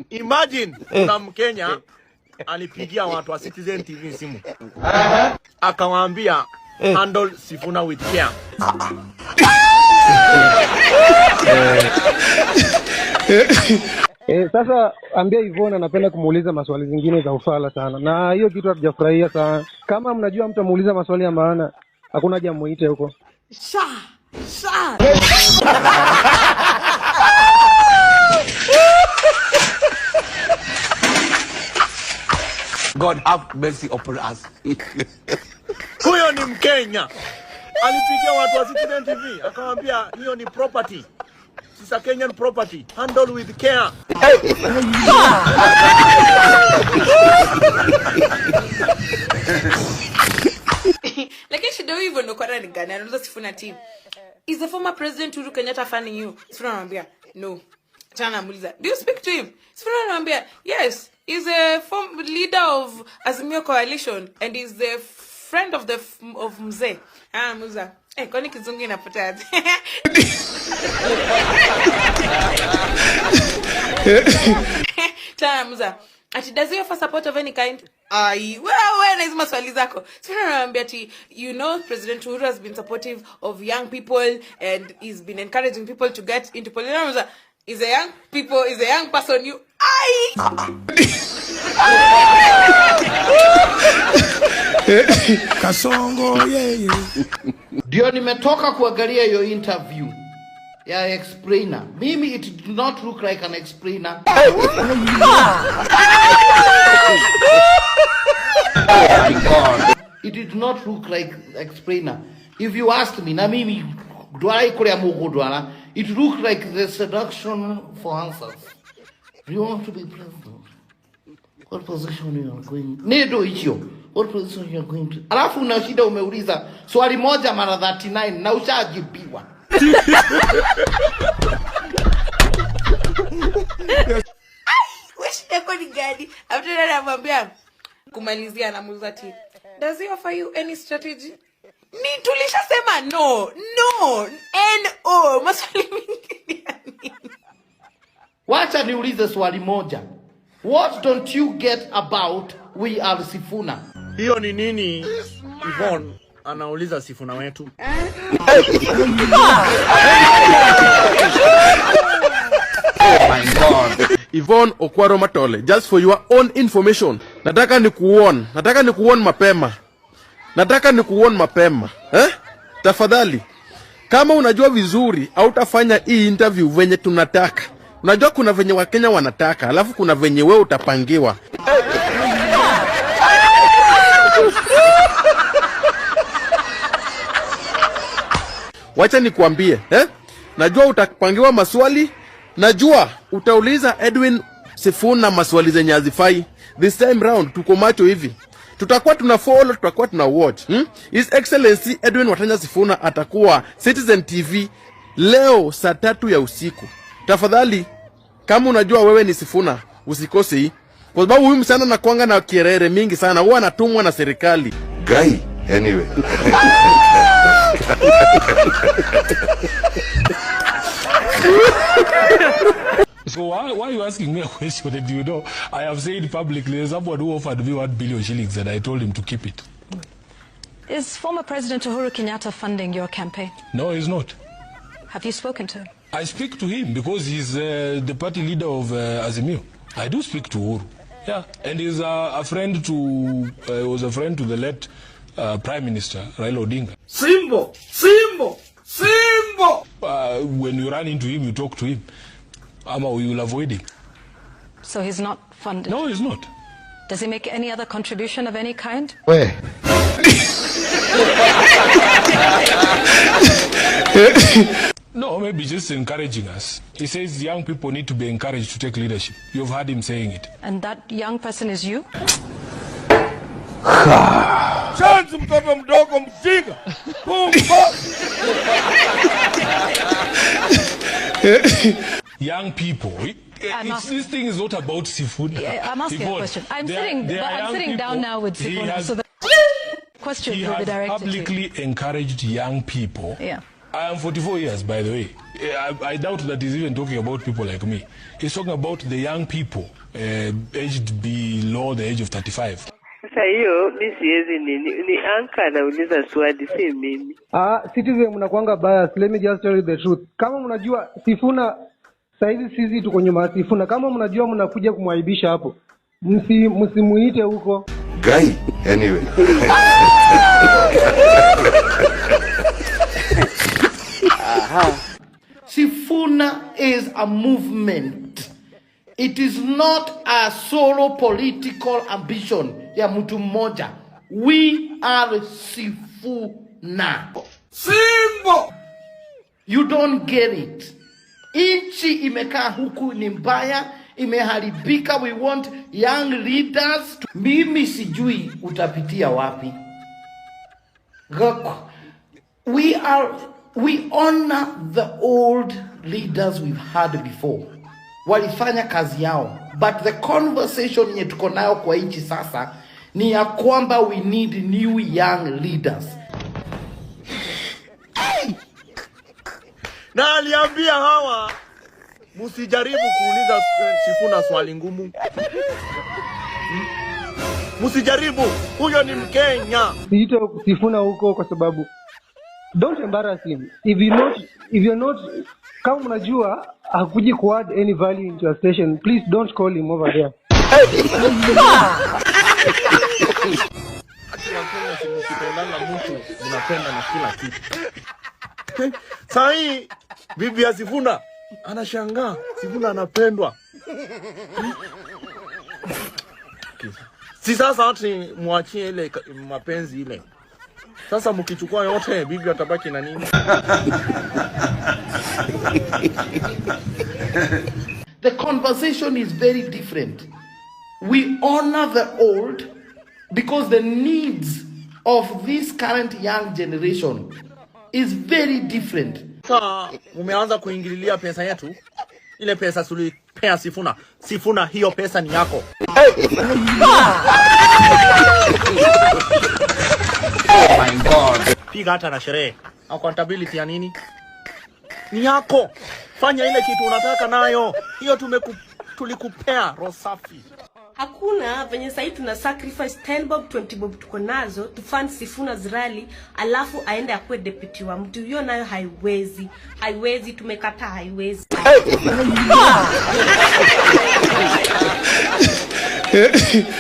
Imagine kuna Mkenya alipigia watu wa Citizen TV simu. Akawaambia handle Sifuna with care. Sasa ambia Yvonne anapenda kumuuliza maswali zingine za ufala sana. Na hiyo kitu hatujafurahia sana. Kama mnajua mtu amuuliza maswali ya maana, hakuna haja muite huko. God have mercy upon us. Huyo ni Mkenya. Alipigia watu wa Citizen TV, akamwambia hiyo ni property. It's a Kenyan property. Handle with care. Lakini shida hivyo ndo kwa nani gani? Anauliza Sifuna team. Is the former president Uhuru Kenyatta fanning you? Sifuna anamwambia, no. Tana amuliza, do you speak to him? Sifuna anamwambia, yes. He's a former leader of Azimio Coalition and he's the friend of Mzee. Anamuliza, kwani kizungu inapotea? Tana amuliza, does he offer support of any kind? Wewe na hizo maswali zako. Sifuna anamwambia you know President Uhuru has been supportive of young people and he's been encouraging people to get into politics. Is a young person you Kasongo Ndio nimetoka kuangalia hiyo interview ya explainer. Mimi it did not look like an explainer. It did not look like explainer. If you asked me, na mimi dwai kule amugudwana, it looked like the seduction for answers. Do you want to be president? What position you are going? Nido hicho. What position you are going to? Alafu una shida umeuliza swali moja mara 39 na ushajibiwa. Wish yako ni gani? After anamwambia kumalizia anamuuliza does he offer you any strategy? Ni tulishasema no. Maswali mingi ya nini? Wacha niulize swali moja. What don't you get about we are Sifuna? Hiyo ni nini? Yvonne anauliza Sifuna wetu. My God. Yvonne Okwaro Matole, just for your own information, nataka nikuon mapema. Tafadhali, kama unajua vizuri au utafanya hii interview venye tunataka. Unajua kuna venye Wakenya wanataka, alafu kuna venye wewe utapangiwa. Wacha nikuambie, najua utapangiwa maswali, najua utauliza Edwin Sifuna maswali zenye hazifai. This time round tuko macho hivi. Tutakuwa tuna follow, tutakuwa tuna watch. His Excellency Edwin Watanya Sifuna atakuwa Citizen TV leo saa 3 ya usiku. Tafadhali, kama unajua wewe ni Sifuna, usikose hii. Kwa sababu huyu msana anakuanga na kierere mingi sana, huwa anatumwa na serikali. Guy, anyway. So why are you asking me a question? And you know, I have said publicly, there's someone who offered me 1 billion shillings and I told him to keep it. Is former President Uhuru Kenyatta funding your campaign? No, he's not. Have you spoken to him? I speak to him because he's the party leader of Azimio. I do speak to Uhuru. Yeah, and he's a friend to, was a friend to the late Prime Minister, Raila Odinga. Simbo! When you run into him, you talk to him. Ama we will avoid him. So he's not funded? No, he's not. Does he make any other contribution of any kind? Where? No, maybe just encouraging us. He says young people need to be encouraged to take leadership. You've heard him saying it. And that young person is you? Chance mtoto mdogo mjinga. Young people. This thing is not about Sifuna. Yeah, I'm asking a question. I'm sitting down now with Sifuna. So the question will be directed to you. He has publicly encouraged young people I am 44 years, by the way. I doubt that he's even talking about people like me. He's talking about the young people aged below the age of 35. Sasa hiyo mimi siwezi ni anka anauliza swali si mimi. Citizen mnakuanga bias. Let me just tell you the truth. Kama mnajua Sifuna saizi sisi tuko nyuma Sifuna. Kama mnajua mnakuja kumwaibisha hapo. Msimuite huko. Guy, anyway. Sifuna is a movement. It is not a solo political ambition ya mtu mmoja. We are Sifuna. Simbo! You don't get it. Inchi imekaa huku ni mbaya, imeharibika. We want young leaders. Mimi sijui utapitia wapi. We honor the old leaders we've had before. Walifanya kazi yao. But the conversation yenye tuko nayo kwa inchi sasa ni ya kwamba we need new young leaders. Na aliambia hawa msijaribu kuuliza Sifuna swali ngumu. Msijaribu, huyo ni Mkenya. Siite Sifuna huko kwa sababu don't embarrass him. If you're not kama unajua hakuji ku add any value into your station, please don't call him over there. Mkipendana mtu mnapenda na kila kitu. Sasa hii bibi ya Sifuna anashangaa Sifuna anapendwa. Si sasa ati muachie ile mapenzi ile. Sasa mkichukua yote bibi atabaki na nini? The conversation is very different. We honor the old because the needs of this current young generation is very different. Sasa umeanza kuingililia pesa yetu. Ile pesa tulipea Sifuna. Sifuna, hiyo pesa ni yako. Oh my God. Piga hata na sherehe. Accountability ya nini? Ni yako. Fanya ile kitu unataka nayo. Hiyo tulikupea Rosafi. Hakuna venye sasa tuna sacrifice 10 bob 20 bob tuko nazo to fund Sifuna's rally alafu aende akue deputy wa mtu. Hiyo nayo haiwezi. Haiwezi, tumekataa, haiwezi.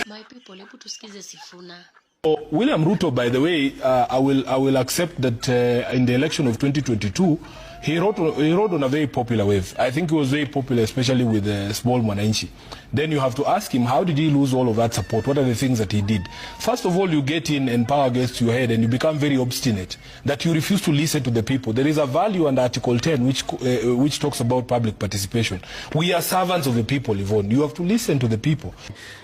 My people, hebu tusikize Sifuna. William Ruto, by the way, I will accept that in the election of 2022, he rode on a very popular wave. I think he was very popular, especially with the small Mwananchi. Then you have to ask him, how did he lose all of that support? What are the things that he did? First of all, you get in and power gets to your head and you become very obstinate, that you refuse to listen to the people. There is a value under Article 10 which talks about public participation. We are servants of the people, Yvonne. You have to listen to the people.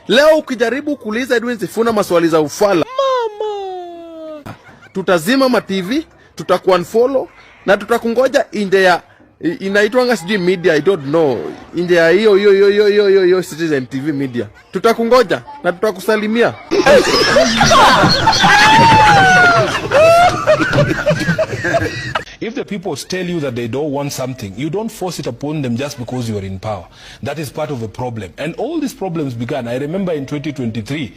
Leo ukijaribu kuuliza Edwin Sifuna maswali za ufala, tutazima ma TV, tutakuunfollow na tutakungoja nje ya inaitwanga sijui media, I don't know, nje ya hiyo Citizen TV media. Tutakungoja na tutakusalimia. If the people tell you that they don't want something, you don't force it upon them just because you are in power. That is part of the problem. And all these problems began, I remember in 2023,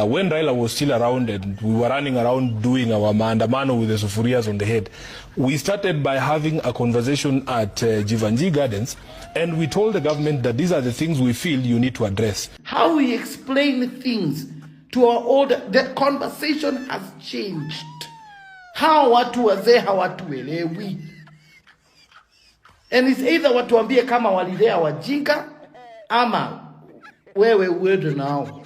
when Raila was still around and we were running around doing our maandamano with the sufurias on the head. We started by having a conversation at Jivanji Gardens, and we told the government that these are the things we feel you need to address. How we explain things to our older, the conversation has changed. Hawa watu wazee hawatuelewi. And it's either watuambie kama walilea wajinga ama wewe uende nao.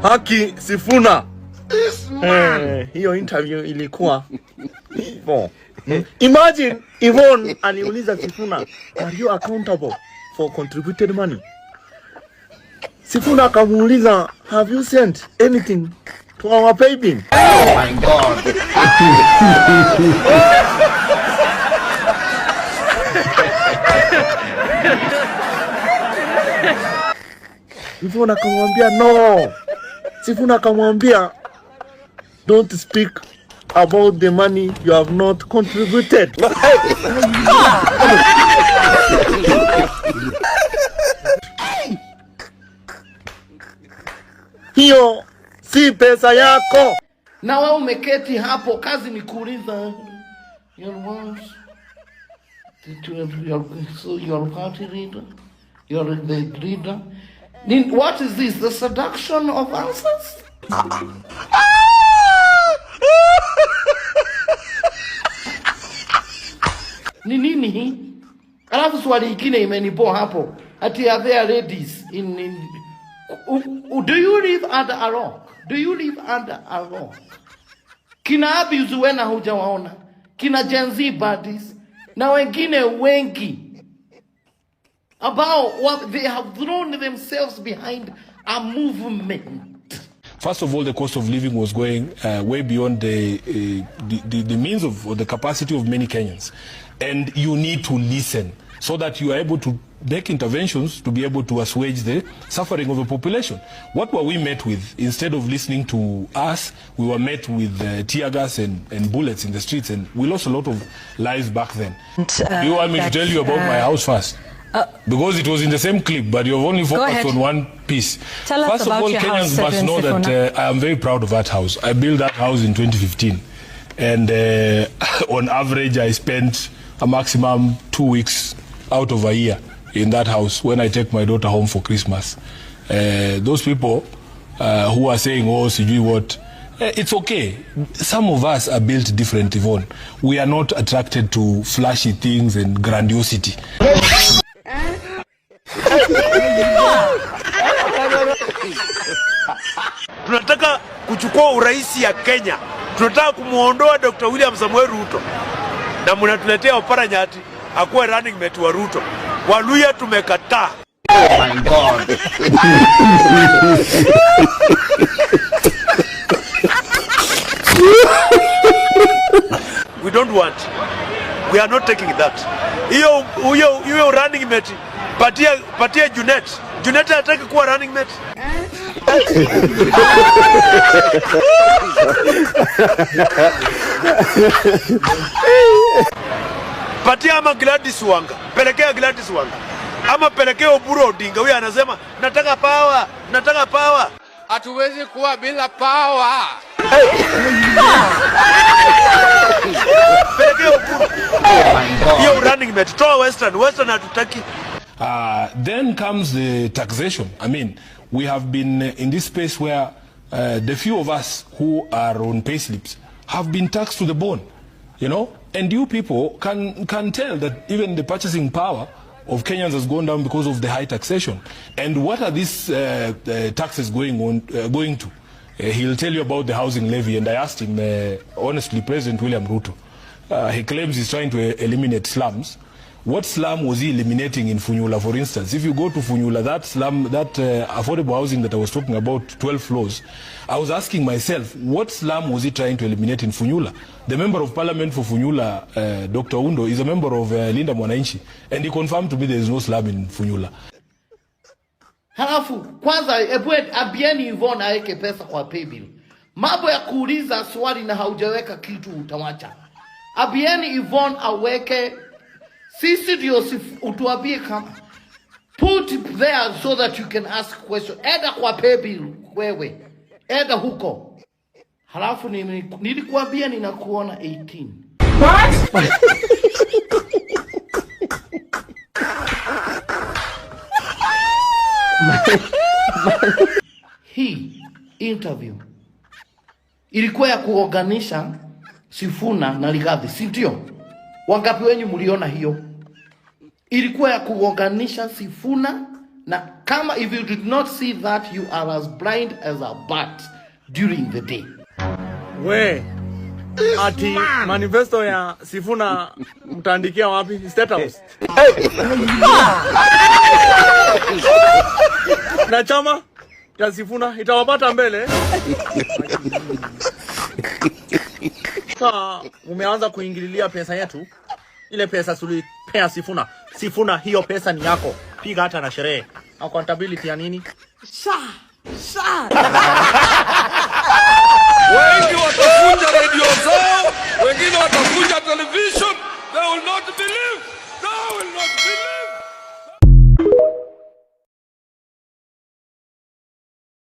Haki Sifuna. Hiyo interview ilikuwa hivyo. Imagine Yvonne aliuliza Sifuna, are you accountable for contributed money? Sifuna akamuuliza, have you sent anything to our pay bin? Oh my God. Sifuna akamwambia no. Sifuna akamwambia don't speak about the money you have not contributed. Hiyo si pesa yako. Na wewe umeketi hapo, kazi ni kuuliza your party leader, you're the leader. What is this? The seduction of answers? Ni nini hii? Alafu swali ingine imenipoa hapo. Ati are there ladies in do you live under a rock? Do you live under a rock? Kina Abi Zuena hujawaona. Kina Gen Z buddies. Na wengine wengi. About what they have thrown themselves behind a movement. First of all, the cost of living was going way beyond the means of or the capacity of many Kenyans. And you need to listen so that you are able to make interventions to be able to assuage the suffering of the population. What were we met with? Instead of listening to us, we were met with tear gas and bullets in the streets, and we lost a lot of lives back then. Do you want me to tell you about my house first? Because it was in the same clip, but you've only focused on one piece. Tell us First of about all, your Kenyans house, must know that I am very proud of that house. I built that house in 2015. And on average, I spent a maximum 2 weeks out of a year in that house when I take my daughter home for Christmas. Those people who are saying, oh, sijui what, it's okay. Some of us are built different, Yvonne. We are not attracted to flashy things and grandiosity. Tunataka kuchukua uraisi ya Kenya. Tunataka kumuondoa Dr. William Samoei Ruto. Na mnatuletea Oparanyati akuwe running mate wa Ruto. Waluya tumekataa. Oh my God. We don't want. We are not taking that. Hiyo running mate patia Junet. Junet anataka kuwa running mate. Patia ama Gladys Wanga. Pelekea Gladys Wanga. Ama pelekea Oburu Odinga. Huyu anasema nataka power, nataka power. Hatuwezi kuwa bila power. Pelekea Oburu. Hiyo running mate. Toa Western hatutaki. Then comes the taxation. I mean, we have been in this space where the few of us who are on payslips have been taxed to the bone, you know? And you people can tell that even the purchasing power of Kenyans has gone down because of the high taxation. And what are these taxes going to? He'll tell you about the housing levy, and I asked him, honestly, President William Ruto, he claims he's trying to eliminate slums. What slum was he eliminating in Funyula, for instance? If you go to Funyula, that slum, that affordable housing that I was talking about, 12 floors, I was asking myself, what slum was he trying to eliminate in Funyula? The member of parliament for Funyula, Dr. Undo, is a member of Linda Mwananchi, and he confirmed to me there is no slum in Funyula. Halafu, kwanza, abieni Yvonne aweke pesa kwa paybill. Mambo ya kuuliza swali na haujaweka kitu utawacha. Abieni Yvonne aweke. Sisi ndio utuambie kama put it there so that you can ask question. Eda kwa paybill wewe. Eda huko. Halafu nilikuambia ninakuona 18. What? Hii interview ilikuwa ya kuorganisha Sifuna na Rigathi, si ndio? Wangapi wenyu mliona hiyo? Ilikuwa ya kuorganisha Sifuna na kama if you did not see that, you are as blind as a bat during the day. We, ati manifesto ya Sifuna mtaandikia wapi? State House. Na chama ya Sifuna itawapata mbele. Sasa umeanza kuingililia pesa yetu. Ile pesa tulipea Sifuna. Sifuna, hiyo pesa ni yako. Piga hata na sherehe. Accountability ya nini? Sha. Wengi watafunja radio zao, wengine watafunja television. They will not believe.